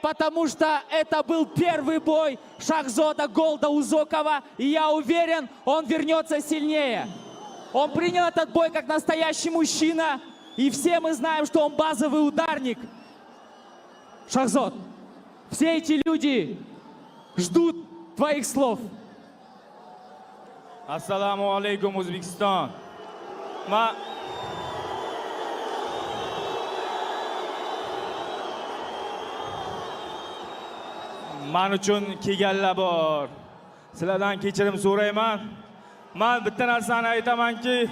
Потому что это был первый бой Шахзода Голда Узокова, и я уверен, он вернется сильнее. Он принял этот бой как настоящий мужчина, и все мы знаем, что он базовый ударник. Шахзод, все эти люди ждут твоих слов. Ассаламу алейкум, Узбекистан. Men uchun kelganlar bor. Sizlardan kechirim so'rayman. Men bitta narsani aytamanki,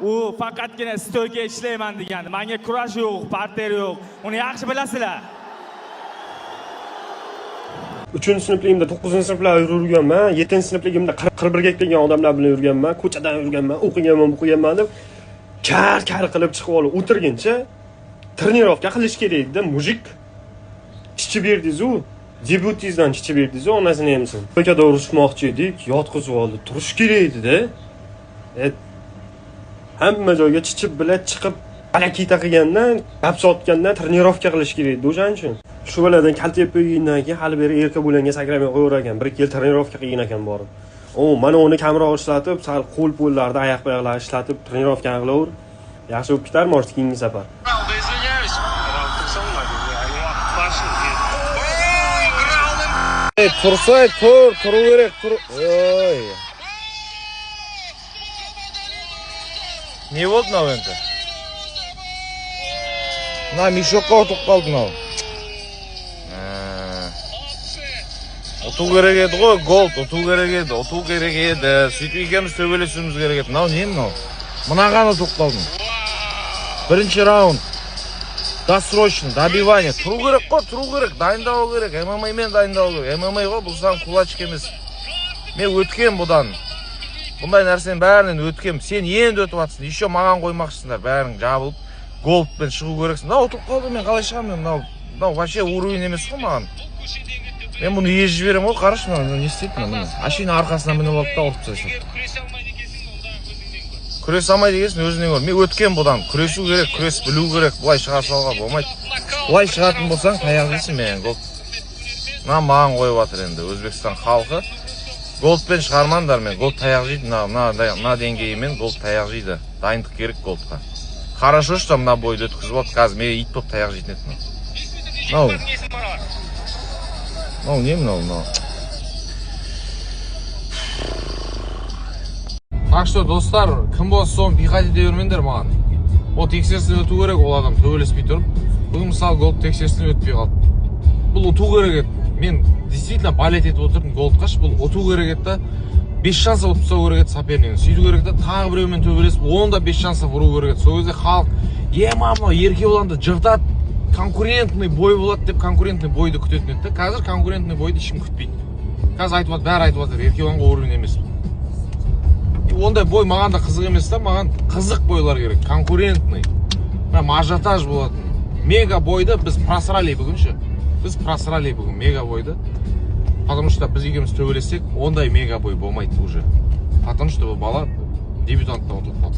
u faqatgina stoyga ishlayman degandi. Menga kurash yo'q, parter yo'q. Uni yaxshi bilasizlar. 3-sinfligimda 9-sinflarga yurganman, 7-sinfligimda 41 ga kelgan odamlar bilan yurganman, ko'chadan yurganman, o'qiganman deb kar qilib chiqib olib o'tirguncha trenirovka qilish kerak edi, mujik. Chichib berdingiz-ku, debyutingizdan chichib berdingiz, onasini hamsin. Ko'kada urishmoqchi edik, yotqizib oldi, turish kerak edi-da. Hamma joyga chichib bilan chiqib, alakita qilgandan, gap sotgandan trenirovka qilish kerak edi o'shaning uchun. Shu boladan kaltib qo'ygandan keyin hali beri erka bo'langa sakramay qo'yar ekan. Bir yil trenirovka qilgan ekan borib. Mana uni kamroq ishlatib, sal qo'l-po'llarni, oyoq-oyoqlarni ishlatib trenirovka qilaver. Yaxshi bo'lib ketar, может, keyingi safar. Tursay, tur kerak, tur. Oy. Ne bo'ldi nav endi? Na mishokqa o'tib qoldi nav. Otuv kerak edi qo'y, gold, otuv kerak edi. Сөйтіп ikimiz төбелесуіміз керек еді. Мынау не мынау? Мынаған ұтып қалдым. Бірінші раунд. Досрочный, добивание. Тұру керек қой, тұру керек, дайындау керек. ММА-мен дайындау керек. ММА ғой, бұл сан кулачка емес. Мен өткен бұдан. Бұндай нәрсенің бәрінен өткем. Сен енді өтіп атсың. Еще маған қоймақшысыңдар. Бәрің жабылып, голдпен шығу керексің. Мынау ұтып қалды, мен қалай шығамын? Мынау вообще уровень емес қой маған. Мен bunu езіп жіберем ғой, қарашы мына не істейді мына. Ашина арқасынан мініп алып та ұрып тастайды. Күрес алмай дегенсің өзіңнен көр. Мен өткен бұдан. Күресу керек, күрес білу керек. Бұлай шыға салға болмайды. Бұлай шығатын болсаң, таяқ жейсің мен голд. Маған қойып жатыр енді Өзбекстан халқы. Голдпен шығармаңдар мен. Голд таяқ жейді. Мына деңгейімен голд таяқ жейді. Дайындық керек голдқа. Хорошо, что мына бойды өткізіп алды. Қазір мен ит болып таяқ жейтін еді. Мынау не мынау? Так что, достар, кім болса соны бейхат ете бермеңдер маған. Ол тексерістен өту керек, ол адам төбелеспей тұрып. Бүгін мысалы голд тексерістен өтпей қалды. Бұл ұту керек еді. Мен действительно балет етіп отырдым голдқаш. Бұл ұту керек еді да 5 шанса ұтып тастау керек еді сопернигін. Сөйту керек еді тағы біреумен төбелесіп, оны да 5 шанса вұру керек еді. Сол кезде халық, мынау ерке болғанда жыртады. Конкурентный бой болады деп конкурентный бойды күтетін еді. Қазір конкурентный бойды ешкім күтпейді. Қазір айтып жатыр, бәрі айтып жатыр, ерке болғанға уровень емес. Ондай бой маған да қызық емес та, маған қызық бойлар керек, конкурентный. Прям ажиотаж болатын. Мега бойды біз просрали бүгінше. Біз просрали бүгін мега бойды. Потому что біз екеуміз төбелесек, ондай мега бой болмайды уже. Потому что бұл бала дебютанттан ұтылып қалды.